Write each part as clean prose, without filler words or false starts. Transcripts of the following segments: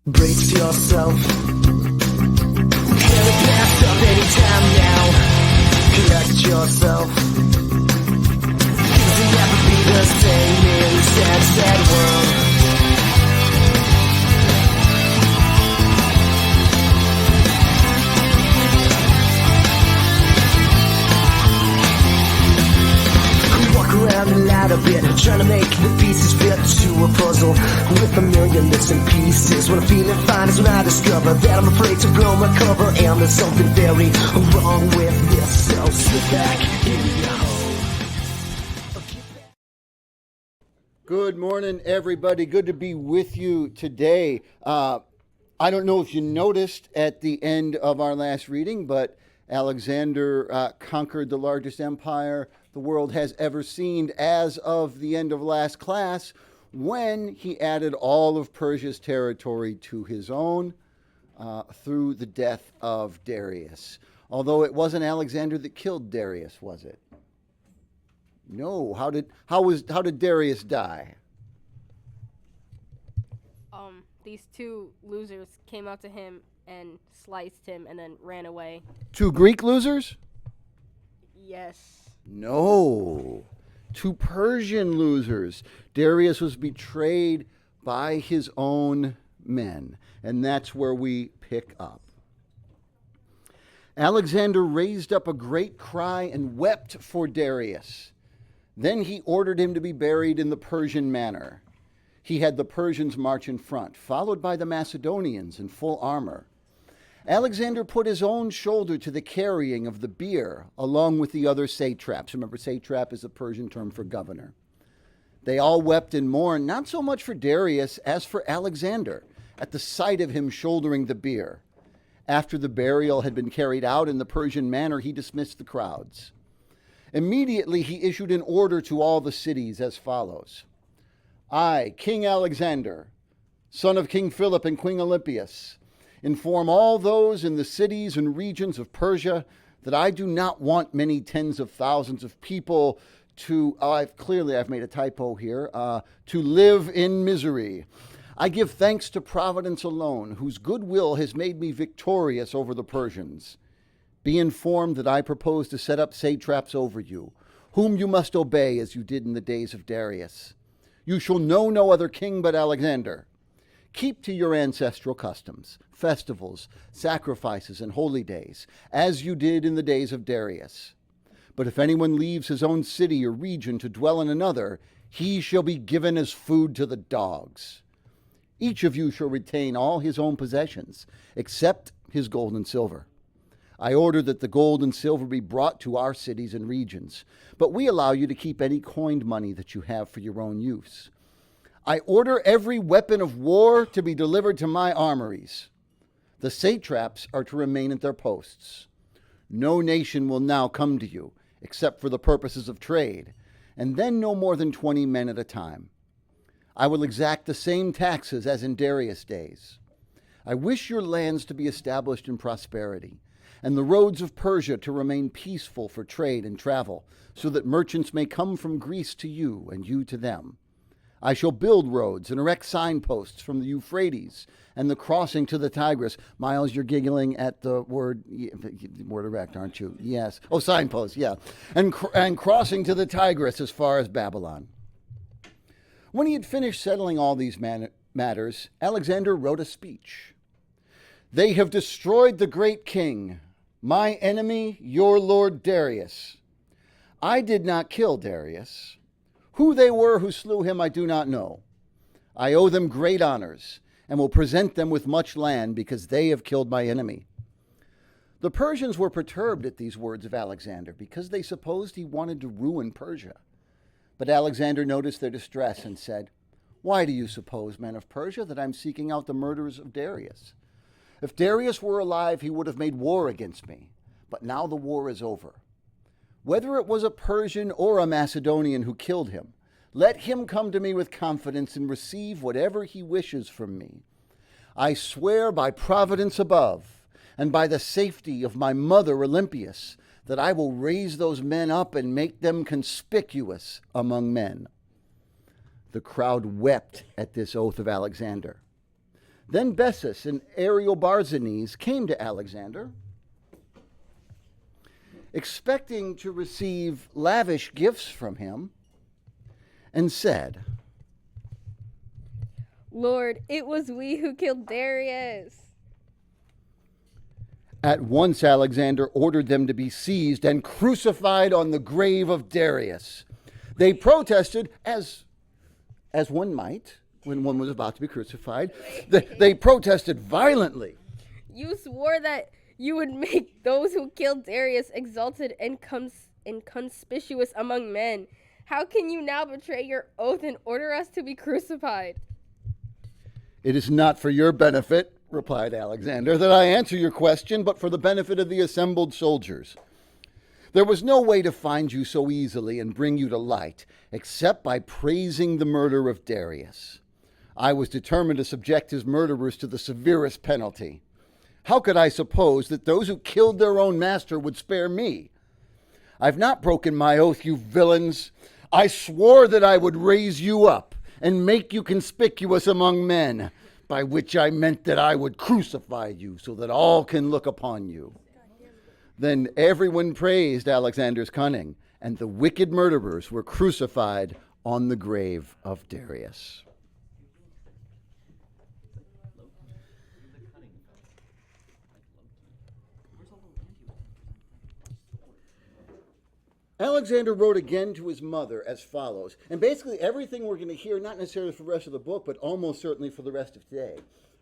Brace yourself. Can it pass up anytime now? Collect yourself. Does it ever be the same in this sad, sad world? Walk around a lot a bit, trying to make the pieces fit to a puzzle with a million missing pieces. When I'm feeling fine is when I discover that I'm afraid to blow my cover, and there's something very wrong with this. So sit back in your hole. Good morning, everybody. Good to be with you today. I don't know if you noticed at the end of our last reading, but Alexander conquered the largest empire the world has ever seen as of the end of last class, when he added all of Persia's territory to his own through the death of Darius. Although it wasn't Alexander that killed Darius, was it? No. How did Darius die? These two losers came up to him and sliced him and then ran away. Two Greek losers? Yes. No. Two Persian losers. Darius was betrayed by his own men, and that's where we pick up. Alexander raised up a great cry and wept for Darius. Then he ordered him to be buried in the Persian manner. He had the Persians march in front, followed by the Macedonians in full armor. Alexander put his own shoulder to the carrying of the bier, along with the other satraps. Remember, satrap is a Persian term for governor. They all wept and mourned, not so much for Darius as for Alexander, at the sight of him shouldering the bier. After the burial had been carried out in the Persian manner, he dismissed the crowds. Immediately he issued an order to all the cities as follows. I, King Alexander, son of King Philip and Queen Olympias, inform all those in the cities and regions of Persia that I do not want many tens of thousands of people to, I've made a typo here, to live in misery. I give thanks to Providence alone, whose goodwill has made me victorious over the Persians. Be informed that I propose to set up satraps over you, whom you must obey as you did in the days of Darius. You shall know no other king but Alexander. Keep to your ancestral customs, festivals, sacrifices, and holy days, as you did in the days of Darius. But if anyone leaves his own city or region to dwell in another, he shall be given as food to the dogs. Each of you shall retain all his own possessions, except his gold and silver. I order that the gold and silver be brought to our cities and regions, but we allow you to keep any coined money that you have for your own use. I order every weapon of war to be delivered to my armories. The satraps are to remain at their posts. No nation will now come to you, except for the purposes of trade, and then no more than 20 men at a time. I will exact the same taxes as in Darius' days. I wish your lands to be established in prosperity, and the roads of Persia to remain peaceful for trade and travel, so that merchants may come from Greece to you and you to them. I shall build roads and erect signposts from the Euphrates and the crossing to the Tigris. Miles, you're giggling at the word erect, aren't you? Yes. Oh, signposts, yeah. And crossing to the Tigris as far as Babylon. When he had finished settling all these matters, Alexander wrote a speech. They have destroyed the great king, my enemy, your lord Darius. I did not kill Darius. Who they were who slew him I do not know. I owe them great honors and will present them with much land because they have killed my enemy. The Persians were perturbed at these words of Alexander because they supposed he wanted to ruin Persia. But Alexander noticed their distress and said, Why do you suppose, men of Persia, that I'm seeking out the murderers of Darius? If Darius were alive, he would have made war against me. But now the war is over. Whether it was a Persian or a Macedonian who killed him, let him come to me with confidence and receive whatever he wishes from me. I swear by Providence above, and by the safety of my mother Olympias, that I will raise those men up and make them conspicuous among men. The crowd wept at this oath of Alexander. Then Bessus and Ariobarzanes came to Alexander, expecting to receive lavish gifts from him, and said, Lord, it was we who killed Darius. At once Alexander ordered them to be seized and crucified on the grave of Darius. They protested, as one might when one was about to be crucified. They protested violently. You swore that you would make those who killed Darius exalted and conspicuous among men. How can you now betray your oath and order us to be crucified? It is not for your benefit, replied Alexander, that I answer your question, but for the benefit of the assembled soldiers. There was no way to find you so easily and bring you to light, except by praising the murder of Darius. I was determined to subject his murderers to the severest penalty. How could I suppose that those who killed their own master would spare me? I've not broken my oath, you villains. I swore that I would raise you up and make you conspicuous among men, by which I meant that I would crucify you so that all can look upon you. Then everyone praised Alexander's cunning, and the wicked murderers were crucified on the grave of Darius. Alexander wrote again to his mother as follows. And basically everything we're going to hear, not necessarily for the rest of the book, but almost certainly for the rest of today.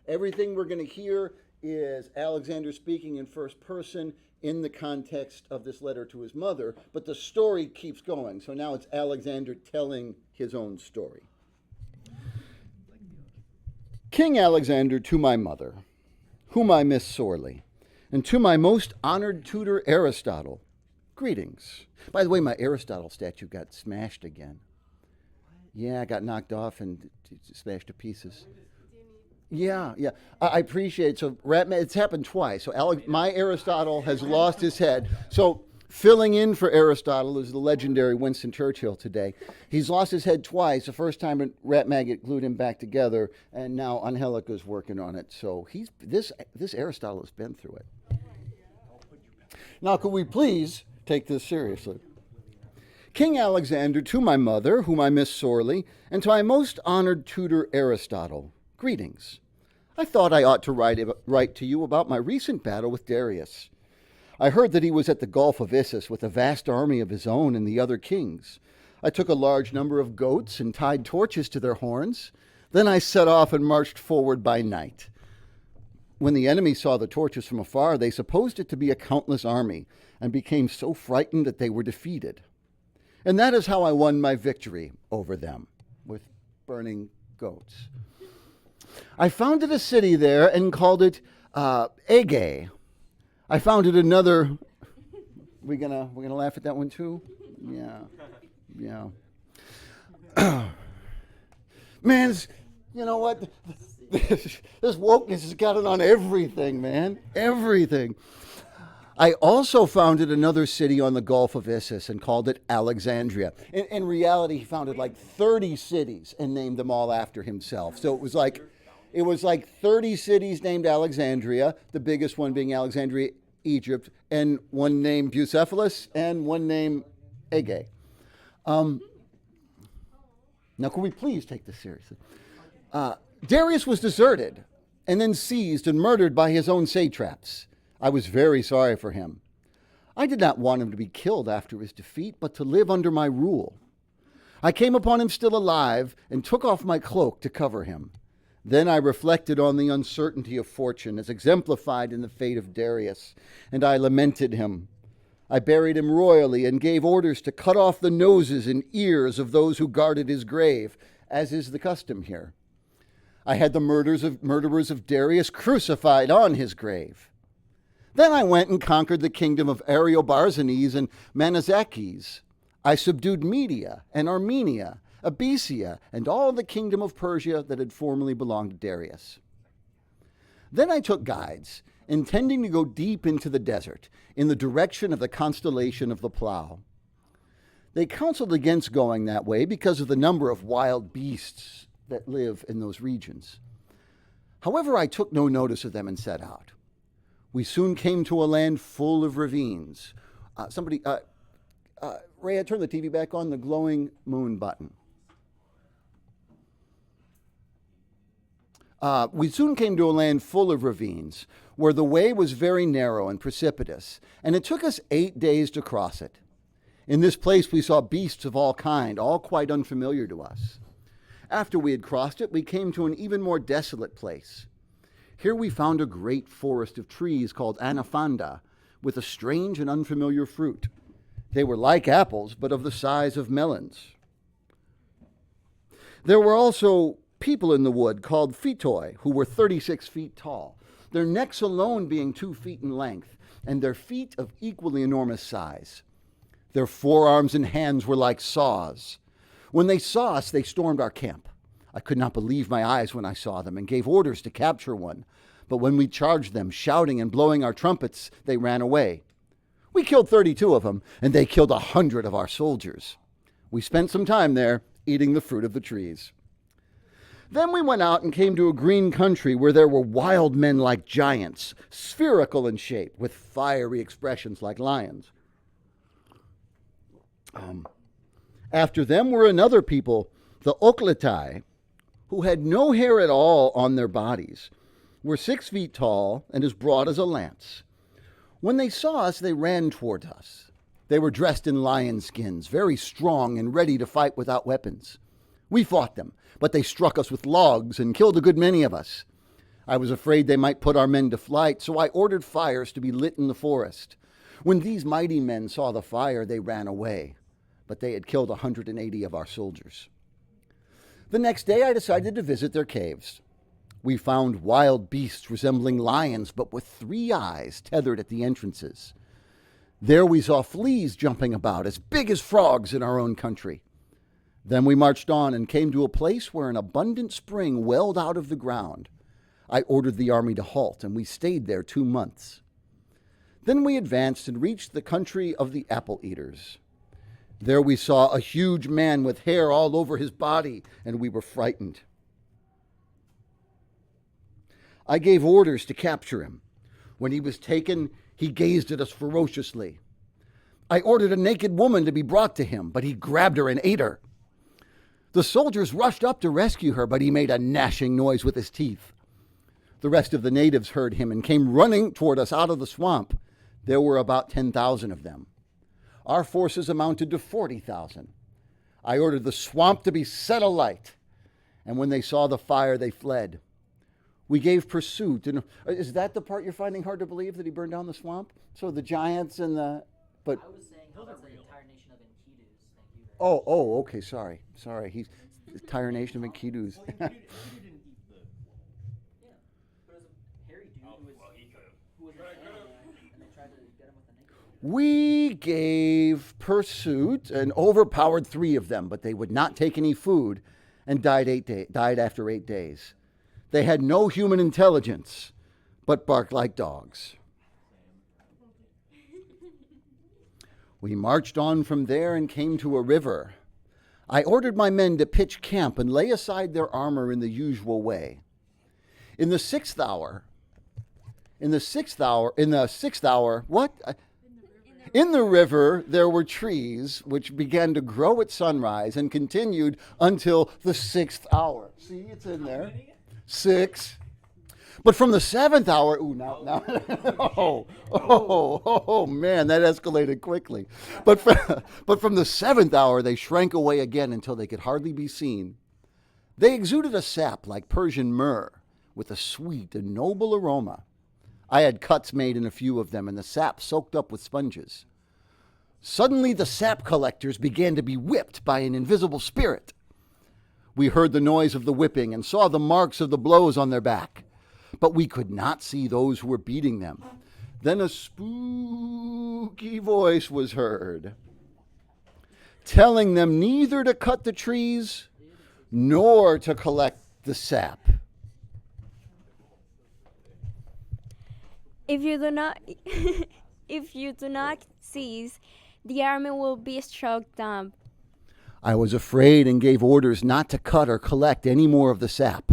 Everything we're going to hear is Alexander speaking in first person in the context of this letter to his mother, but the story keeps going. So now it's Alexander telling his own story. King Alexander, to my mother, whom I miss sorely, and to my most honored tutor Aristotle, greetings. By the way, my Aristotle statue got smashed again. Yeah, I got knocked off and smashed to pieces. Yeah. I appreciate it. So, it's happened twice. So, my Aristotle has lost his head. So, filling in for Aristotle is the legendary Winston Churchill today. He's lost his head twice. The first time Rat Maggot glued him back together, and now Angelica's working on it. So, this Aristotle has been through it. Now, could we please take this seriously? King Alexander, to my mother, whom I miss sorely, and to my most honored tutor Aristotle, greetings. I thought I ought to write to you about my recent battle with Darius. I heard that he was at the Gulf of Issus with a vast army of his own and the other kings. I took a large number of goats and tied torches to their horns. Then I set off and marched forward by night. When the enemy saw the torches from afar, they supposed it to be a countless army, and became so frightened that they were defeated. And that is how I won my victory over them, with burning goats. I founded a city there and called it Ege. I founded another. We're gonna laugh at that one too? Yeah. Man, you know what? This wokeness has got it on everything, man. Everything. I also founded another city on the Gulf of Issus and called it Alexandria. In reality, he founded like 30 cities and named them all after himself. So it was like 30 cities named Alexandria, the biggest one being Alexandria, Egypt, and one named Bucephalus and one named Ege. Now, can we please take this seriously? Darius was deserted and then seized and murdered by his own satraps. I was very sorry for him. I did not want him to be killed after his defeat, but to live under my rule. I came upon him still alive and took off my cloak to cover him. Then I reflected on the uncertainty of fortune as exemplified in the fate of Darius, and I lamented him. I buried him royally and gave orders to cut off the noses and ears of those who guarded his grave, as is the custom here. I had the murderers of Darius crucified on his grave. Then I went and conquered the kingdom of Ariobarzanes and Manazakes. I subdued Media and Armenia, Abysia, and all the kingdom of Persia that had formerly belonged to Darius. Then I took guides, intending to go deep into the desert, in the direction of the constellation of the Plough. They counseled against going that way because of the number of wild beasts that live in those regions. However, I took no notice of them and set out. We soon came to a land full of ravines. Ray, I turn the TV back on, the glowing moon button. We soon came to a land full of ravines, where the way was very narrow and precipitous, and it took us 8 days to cross it. In this place we saw beasts of all kind, all quite unfamiliar to us. After we had crossed it, we came to an even more desolate place. Here we found a great forest of trees called anaconda, with a strange and unfamiliar fruit. They were like apples, but of the size of melons. There were also people in the wood called phytoi, who were 36 feet tall, their necks alone being 2 feet in length, and their feet of equally enormous size. Their forearms and hands were like saws. When they saw us, they stormed our camp. I could not believe my eyes when I saw them and gave orders to capture one. But when we charged them, shouting and blowing our trumpets, they ran away. We killed 32 of them, and they killed 100 of our soldiers. We spent some time there, eating the fruit of the trees. Then we went out and came to a green country where there were wild men like giants, spherical in shape, with fiery expressions like lions. After them were another people, the Okletai, who had no hair at all on their bodies, were 6 feet tall and as broad as a lance. When they saw us, they ran toward us. They were dressed in lion skins, very strong and ready to fight without weapons. We fought them, but they struck us with logs and killed a good many of us. I was afraid they might put our men to flight, so I ordered fires to be lit in the forest. When these mighty men saw the fire, they ran away, but they had killed 180 of our soldiers. The next day, I decided to visit their caves. We found wild beasts resembling lions, but with 3 eyes tethered at the entrances. There we saw fleas jumping about, as big as frogs in our own country. Then we marched on and came to a place where an abundant spring welled out of the ground. I ordered the army to halt, and we stayed there 2 months. Then we advanced and reached the country of the apple eaters. There we saw a huge man with hair all over his body, and we were frightened. I gave orders to capture him. When he was taken, he gazed at us ferociously. I ordered a naked woman to be brought to him, but he grabbed her and ate her. The soldiers rushed up to rescue her, but he made a gnashing noise with his teeth. The rest of the natives heard him and came running toward us out of the swamp. There were about 10,000 of them. Our forces amounted to 40,000. I ordered the swamp to be set alight, and when they saw the fire, they fled. We gave pursuit. And is that the part you're finding hard to believe, that he burned down the swamp? So the giants and the... But I was saying how that's the entire nation of Enkidus. Thank you very much. Oh, okay, sorry. He's the entire nation of Enkidus. Well, Enkidu didn't eat the woman. Yeah, but it was a hairy dude who was a man, and they tried to get him with a naked woman. We gave pursuit and overpowered 3 of them, but they would not take any food and died after 8 days. They had no human intelligence, but barked like dogs. We marched on from there and came to a river. I ordered my men to pitch camp and lay aside their armor in the usual way. In the sixth hour, what? In the river, there were trees which began to grow at sunrise and continued until the 6th hour. See, it's in there. 6. But from the 7th hour, man, that escalated quickly. But from the 7th hour, they shrank away again until they could hardly be seen. They exuded a sap like Persian myrrh, with a sweet and noble aroma. I had cuts made in a few of them, and the sap soaked up with sponges. Suddenly, the sap collectors began to be whipped by an invisible spirit. We heard the noise of the whipping and saw the marks of the blows on their back, but we could not see those who were beating them. Then a spooky voice was heard, telling them neither to cut the trees nor to collect the sap. If you do not cease, the army will be struck down. I was afraid and gave orders not to cut or collect any more of the sap.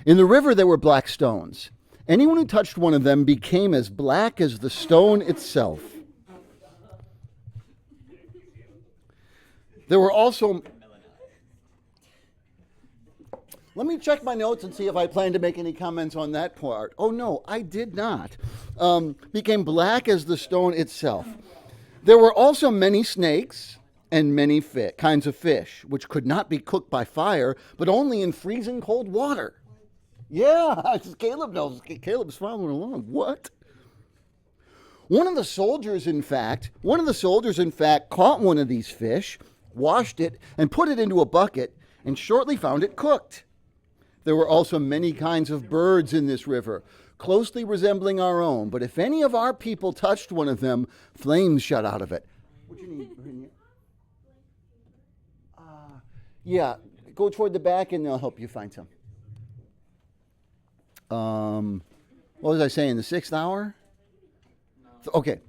In the river there were black stones. Anyone who touched one of them became as black as the stone itself. There were also... Let me check my notes and see if I plan to make any comments on that part. Oh, no, I did not. Became black as the stone itself. There were also many snakes and many kinds of fish, which could not be cooked by fire, but only in freezing cold water. Yeah, Caleb knows. Caleb's following along. What? One of the soldiers, in fact, caught one of these fish, washed it, and put it into a bucket, and shortly found it cooked. There were also many kinds of birds in this river, closely resembling our own, but if any of our people touched one of them, flames shot out of it. What do you need? Yeah, go toward the back and they'll help you find some. What was I saying, the 6th hour? Okay,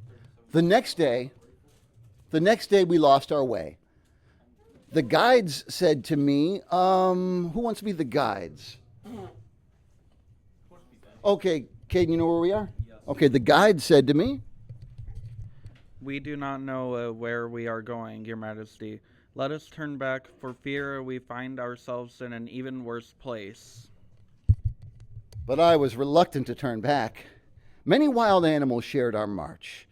the next day we lost our way. The guides said to me, who wants to be the guides? Okay, Caden, you know where we are? Okay, the guide said to me, "We do not know where we are going, Your Majesty. Let us turn back for fear we find ourselves in an even worse place." But I was reluctant to turn back. Many wild animals shared our march.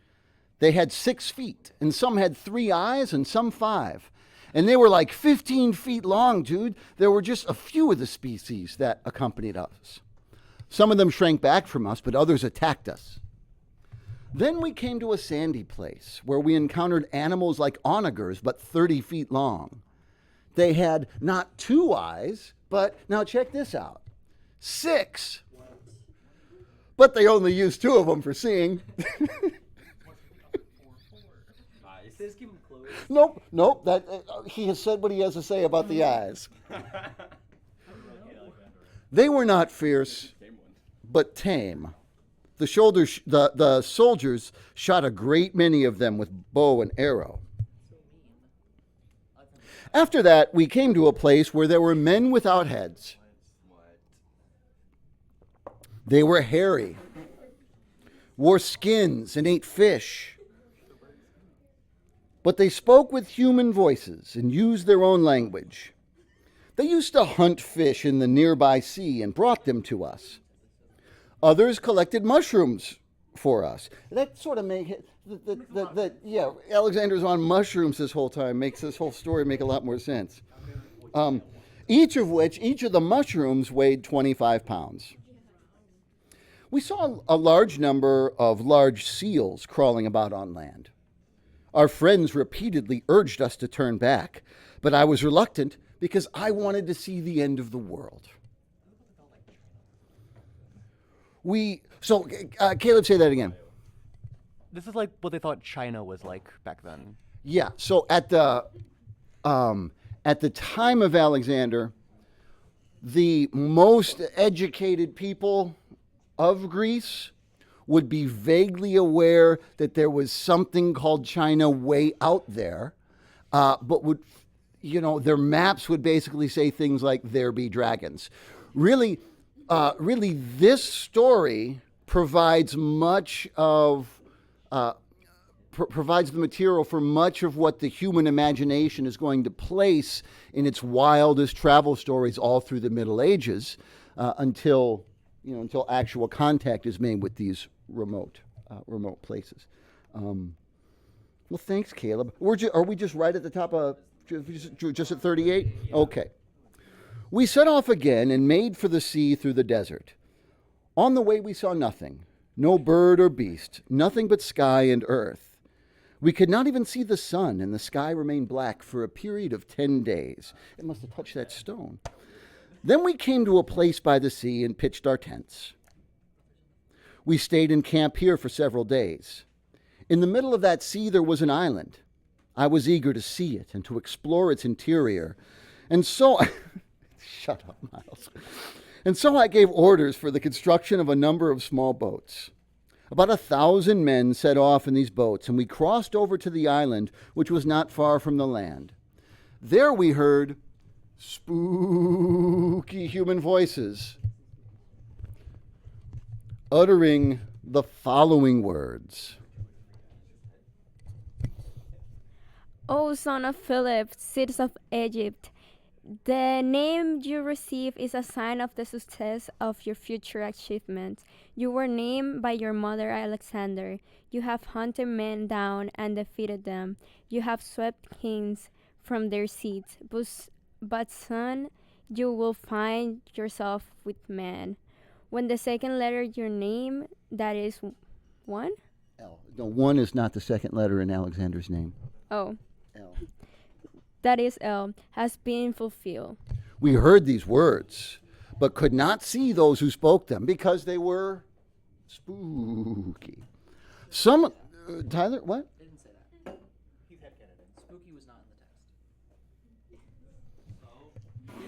They had 6 feet, and some had 3 eyes, and some 5. And they were like 15 feet long, dude. There were just a few of the species that accompanied us. Some of them shrank back from us, but others attacked us. Then we came to a sandy place where we encountered animals like onagers, but 30 feet long. They had not 2 eyes, but now check this out. 6. But they only used 2 of them for seeing. Nope. That he has said what he has to say about the eyes. They were not fierce, but tame. The soldiers shot a great many of them with bow and arrow. After that, we came to a place where there were men without heads. They were hairy, wore skins, and ate fish. But they spoke with human voices and used their own language. They used to hunt fish in the nearby sea and brought them to us. Others collected mushrooms for us. That sort of makes it, Alexander's on mushrooms this whole time makes this whole story make a lot more sense. Each of the mushrooms weighed 25 pounds. We saw a large number of large seals crawling about on land. Our friends repeatedly urged us to turn back, but I was reluctant because I wanted to see the end of the world. Caleb, say that again. This is like what they thought China was like back then. Yeah, so at the time of Alexander, the most educated people of Greece would be vaguely aware that there was something called China way out there, but their maps would basically say things like, "There be dragons." Really, this story provides provides the material for much of what the human imagination is going to place in its wildest travel stories all through the Middle Ages, until actual contact is made with these remote places. Well, thanks, Caleb. Are we just right at the top of, just at 38? Okay. We set off again and made for the sea through the desert. On the way we saw nothing, no bird or beast, nothing but sky and earth. We could not even see the sun, and the sky remained black for a period of 10 days. It must have touched that stone. Then we came to a place by the sea and pitched our tents. We stayed in camp here for several days. In the middle of that sea there was an island. I was eager to see it and to explore its interior. And so... Shut up, Miles. And so I gave orders for the construction of a number of small boats. About 1,000 men set off in these boats, and we crossed over to the island, which was not far from the land. There we heard spooky human voices uttering the following words. O son of Philip, city of Egypt, the name you receive is a sign of the success of your future achievements. You were named by your mother Alexander. You have hunted men down and defeated them. You have swept kings from their seats. But son, you will find yourself with men. When the second letter your name, that is one? L. No, 1 is not the second letter in Alexander's name. Oh. L. That is L, has been fulfilled. We heard these words, but could not see those who spoke them because they were spooky. Some, Tyler, what? They didn't say that. He's headcanon. Spooky was not in the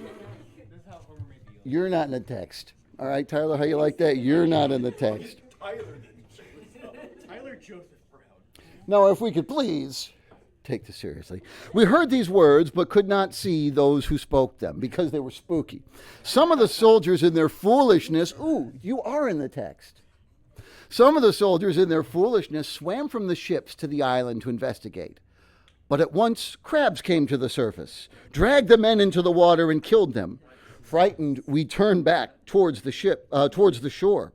text. This is how Homer made the yellow. You're not in the text. All right, Tyler, how you like that? You're not in the text. Tyler didn't say this. Tyler Joseph Brown. Now, if we could please take this seriously. We heard these words, but could not see those who spoke them because they were spooky. Some of the soldiers in their foolishness, you are in the text. Some of the soldiers in their foolishness swam from the ships to the island to investigate. But at once crabs came to the surface, dragged the men into the water and killed them. Frightened, we turned back towards the shore.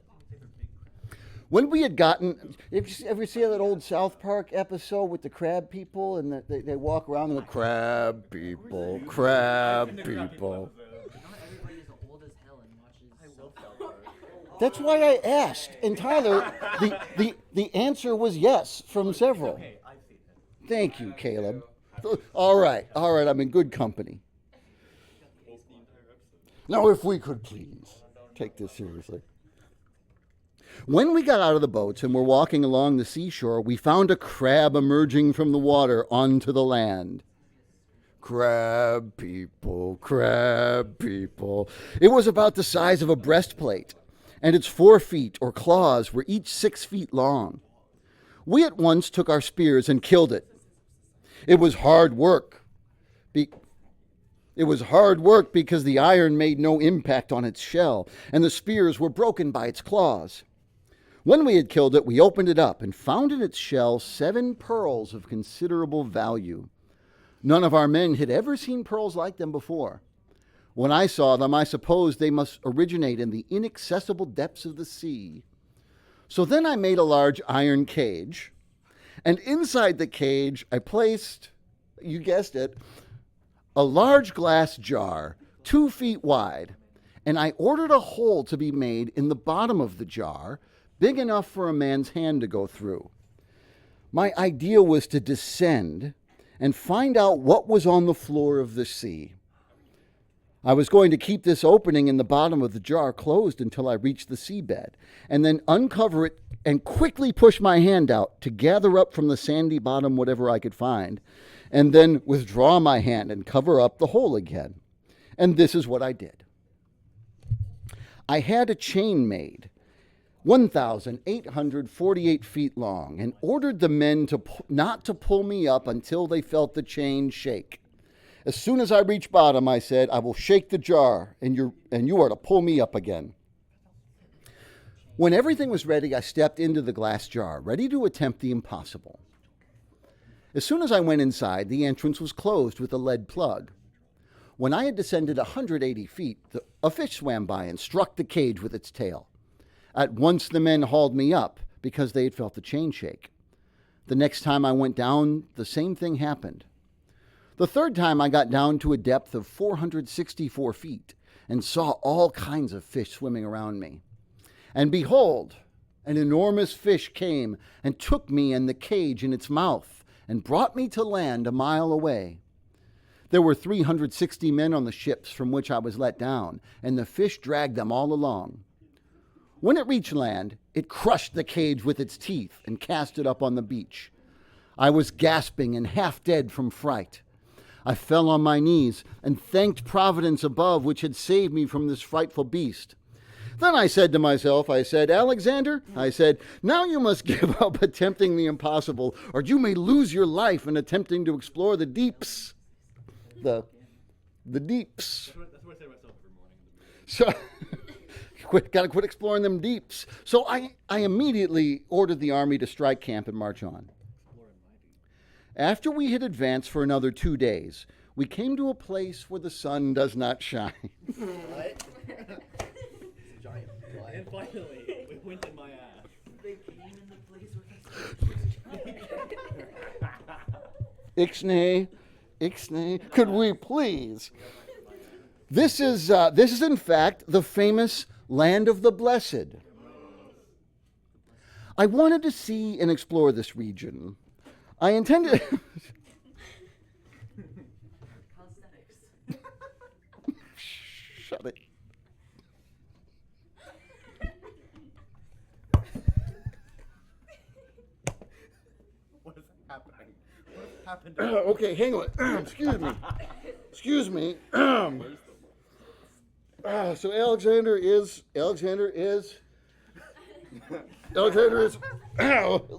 When we had gotten, ever see that old South Park episode with the crab people and they walk around and go, crab people, crab people. Not everybody is old as hell and watches South Park. That's why I asked. And Tyler, the answer was yes from several. Okay, I've seen it. Thank you, Caleb. All right, I'm in good company. Now, if we could please take this seriously. When we got out of the boats and were walking along the seashore, we found a crab emerging from the water onto the land. Crab people, crab people. It was about the size of a breastplate, and its 4 feet or claws were each 6 feet long. We at once took our spears and killed it. It was hard work. Because the iron made no impact on its shell, and the spears were broken by its claws. When we had killed it, we opened it up and found in its shell 7 pearls of considerable value. None of our men had ever seen pearls like them before. When I saw them, I supposed they must originate in the inaccessible depths of the sea. So then I made a large iron cage, and inside the cage I placed, you guessed it, a large glass jar, 2 feet wide, and I ordered a hole to be made in the bottom of the jar, big enough for a man's hand to go through. My idea was to descend and find out what was on the floor of the sea. I was going to keep this opening in the bottom of the jar closed until I reached the seabed, and then uncover it and quickly push my hand out to gather up from the sandy bottom whatever I could find, and then withdraw my hand and cover up the hole again. And this is what I did. I had a chain made, 1,848 feet long, and ordered the men not to pull me up until they felt the chain shake. As soon as I reach bottom, I said, I will shake the jar, and you are to pull me up again. When everything was ready, I stepped into the glass jar, ready to attempt the impossible. As soon as I went inside, the entrance was closed with a lead plug. When I had descended 180 feet, a fish swam by and struck the cage with its tail. At once the men hauled me up because they had felt the chain shake. The next time I went down, the same thing happened. The third time I got down to a depth of 464 feet and saw all kinds of fish swimming around me. And behold, an enormous fish came and took me and the cage in its mouth and brought me to land a mile away. There were 360 men on the ships from which I was let down, and the fish dragged them all along. When it reached land, it crushed the cage with its teeth and cast it up on the beach. I was gasping and half dead from fright. I fell on my knees and thanked Providence above, which had saved me from this frightful beast. Then I said to myself, Alexander, now you must give up attempting the impossible, or you may lose your life in attempting to explore the deeps. The deeps. That's what I say to myself every morning. So, quit exploring them deeps. So I immediately ordered the army to strike camp and march on. After we had advanced for another 2 days, we came to a place where the sun does not shine. What? Giant fly. And finally, we went in my ass. They came in the place with Ixnay, Ixnay, could we please? This is in fact the famous Land of the Blessed. I wanted to see and explore this region. I intended. Shut it. What is happening? What happened? Okay, hang on. Excuse me. So Alexander is.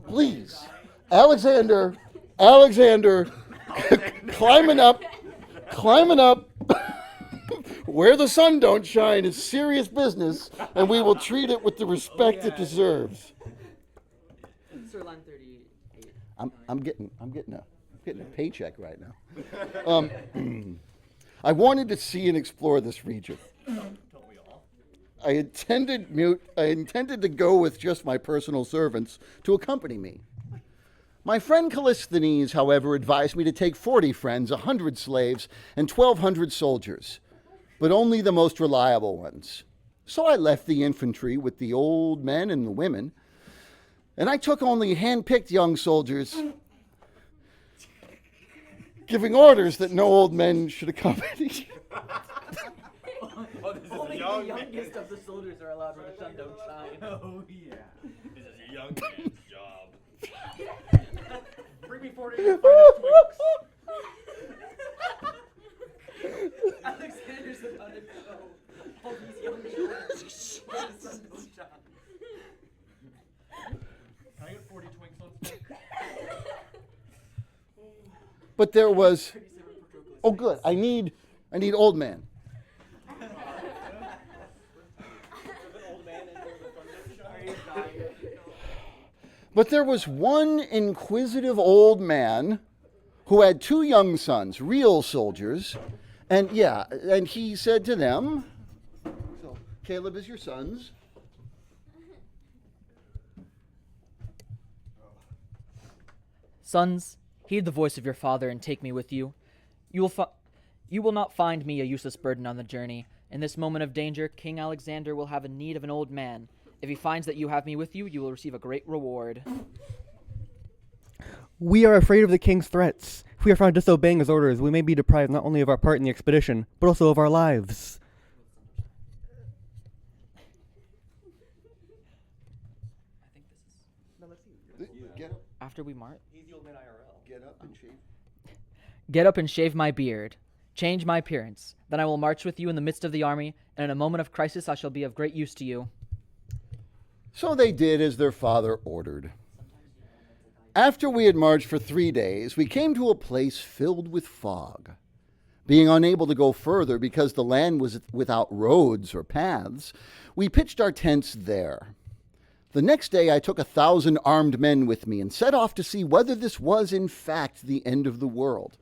Please. Alexander, climbing up, where the sun don't shine is serious business, and we will treat it with the respect it deserves. Sir, line 38. I'm getting a paycheck right now. I wanted to see and explore this region. I intended to go with just my personal servants to accompany me. My friend Callisthenes, however, advised me to take 40 friends, 100 slaves, and 1,200 soldiers, but only the most reliable ones. So I left the infantry with the old men and the women, and I took only hand-picked young soldiers, giving orders that no old men should accompany. Only the youngest of the soldiers are allowed where the sun don't shine. Oh yeah. This is a young man's job. Bring me 40 and find out twinks. Alexander's about to go. All these young soldiers where the sun don't shine. Can I get 40 twinks on stick? But there was, oh good, I need old man. But there was one inquisitive old man who had 2 young sons, real soldiers, and he said to them, so Caleb is your sons. Sons, heed the voice of your father and take me with you. You will not find me a useless burden on the journey. In this moment of danger, King Alexander will have a need of an old man. If he finds that you have me with you, you will receive a great reward. We are afraid of the king's threats. If we are found disobeying his orders, we may be deprived not only of our part in the expedition, but also of our lives. After we march, Get up and shave. get up and shave my beard. Change my appearance. Then I will march with you in the midst of the army, and in a moment of crisis I shall be of great use to you. So they did as their father ordered. After we had marched for 3 days, we came to a place filled with fog. Being unable to go further because the land was without roads or paths, we pitched our tents there. The next day I took 1,000 armed men with me and set off to see whether this was in fact the end of the world.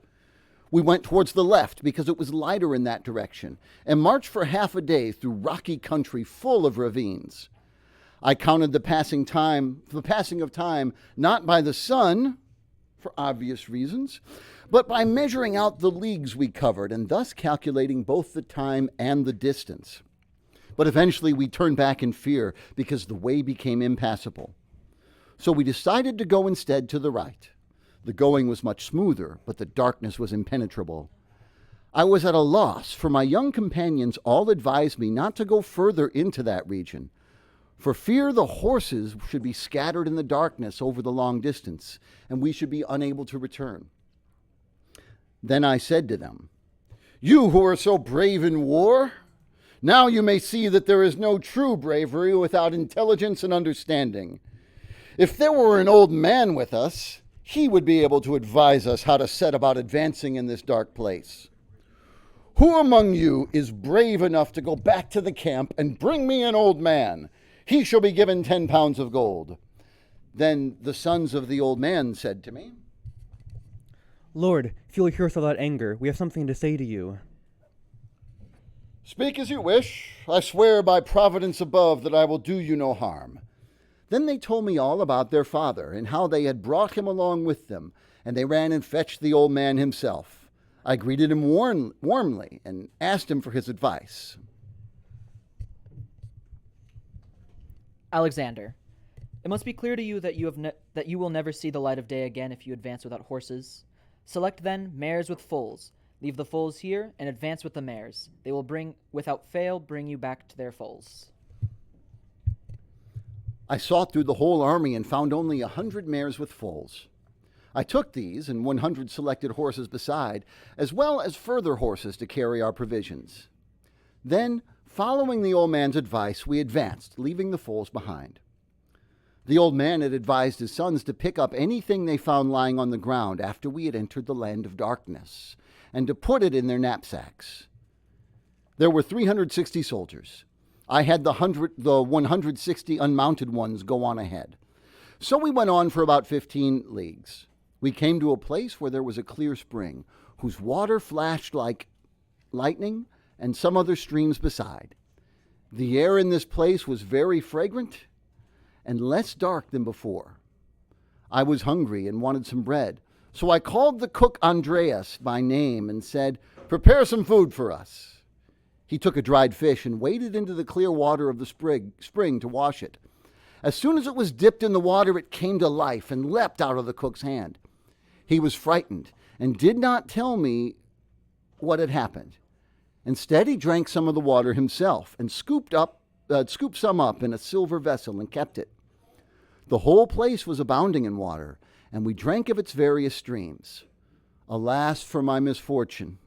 We went towards the left because it was lighter in that direction, and marched for half a day through rocky country full of ravines. I counted the passing of time not by the sun, for obvious reasons, but by measuring out the leagues we covered and thus calculating both the time and the distance. But eventually we turned back in fear because the way became impassable. So we decided to go instead to the right. The going was much smoother, but the darkness was impenetrable. I was at a loss, for my young companions all advised me not to go further into that region, for fear the horses should be scattered in the darkness over the long distance, and we should be unable to return. Then I said to them, "You who are so brave in war, now you may see that there is no true bravery without intelligence and understanding. If there were an old man with us, he would be able to advise us how to set about advancing in this dark place. Who among you is brave enough to go back to the camp and bring me an old man? He shall be given 10 pounds of gold. Then the sons of the old man said to me, Lord, if you will hear us without anger, we have something to say to you. Speak as you wish. I swear by providence above that I will do you no harm. Then they told me all about their father and how they had brought him along with them, and they ran and fetched the old man himself. I greeted him warmly and asked him for his advice. Alexander, it must be clear to you that you will never see the light of day again if you advance without horses. Select then mares with foals. Leave the foals here and advance with the mares. They will without fail bring you back to their foals. I sought through the whole army and found only 100 mares with foals. I took these and 100 selected horses beside, as well as further horses to carry our provisions. Then, following the old man's advice, we advanced, leaving the foals behind. The old man had advised his sons to pick up anything they found lying on the ground after we had entered the land of darkness, and to put it in their knapsacks. There were 360 soldiers. I had the 160 unmounted ones go on ahead. So we went on for about 15 leagues. We came to a place where there was a clear spring, whose water flashed like lightning, and some other streams beside. The air in this place was very fragrant and less dark than before. I was hungry and wanted some bread, so I called the cook Andreas by name and said, "Prepare some food for us." He took a dried fish and waded into the clear water of the spring to wash it. As soon as it was dipped in the water, it came to life and leapt out of the cook's hand. He was frightened and did not tell me what had happened. Instead, he drank some of the water himself and scooped some up in a silver vessel and kept it. The whole place was abounding in water, and we drank of its various streams. Alas for my misfortune,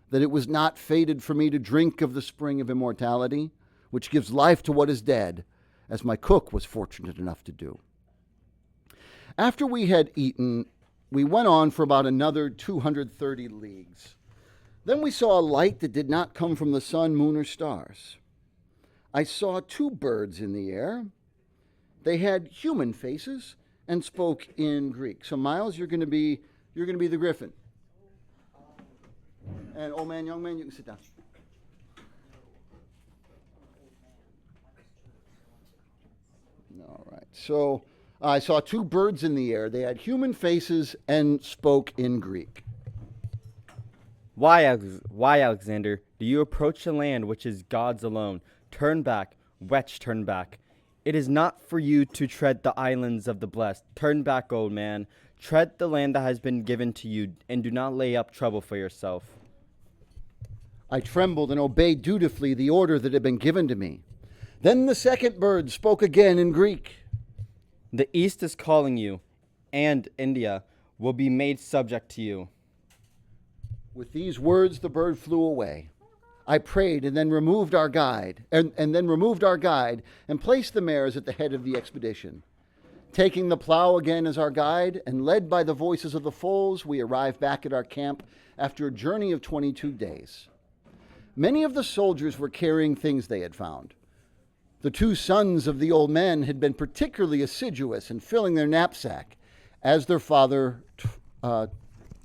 that it was not fated for me to drink of the spring of immortality, which gives life to what is dead, as my cook was fortunate enough to do. After we had eaten, we went on for about another 230 leagues. Then we saw a light that did not come from the sun, moon, or stars. I saw 2 birds in the air. They had human faces and spoke in Greek. So Miles, you're going to be the griffin. And old man, young man, you can sit down. All right. So I saw 2 birds in the air. They had human faces and spoke in Greek. Why, Alexander, do you approach the land which is God's alone? Turn back, wretch, turn back. It is not for you to tread the islands of the blessed. Turn back, old man. Tread the land that has been given to you, and do not lay up trouble for yourself. I trembled and obeyed dutifully the order that had been given to me. Then the second bird spoke again in Greek. The East is calling you, and India will be made subject to you. With these words, the bird flew away. I prayed and then removed our guide, and placed the mares at the head of the expedition. Taking the plow again as our guide, and led by the voices of the foals, we arrived back at our camp after a journey of 22 days. Many of the soldiers were carrying things they had found. The 2 sons of the old men had been particularly assiduous in filling their knapsack, as their father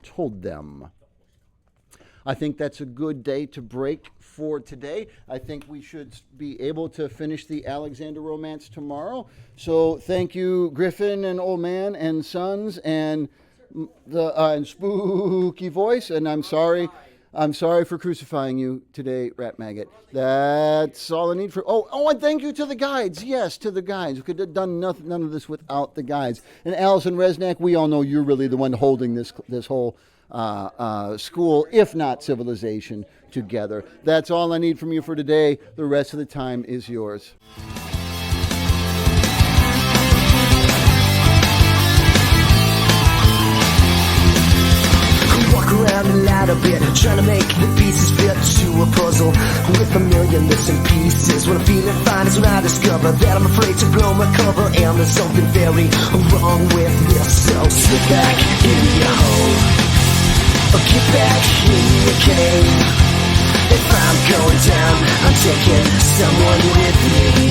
told them. I think that's a good day to break for today. I think we should be able to finish the Alexander romance tomorrow. So thank you, Griffin and Old Man and Sons and and Spooky Voice. And I'm sorry for crucifying you today, Rat Maggot. That's all I need for. Oh, and thank you to the guides. Yes, to the guides. We could have done none of this without the guides. And Allison Resnack, we all know you're really the one holding this whole school, if not civilization, together. That's all I need from you for today. The rest of the time is yours. Walk around a lot a bit, trying to make the pieces fit to a puzzle with a million missing pieces. When I'm feeling fine is when I discover that I'm afraid to blow my cover, and there's something very wrong with this. So sit back in your hole, or get back in your cave. If I'm going down, I'm taking someone with me.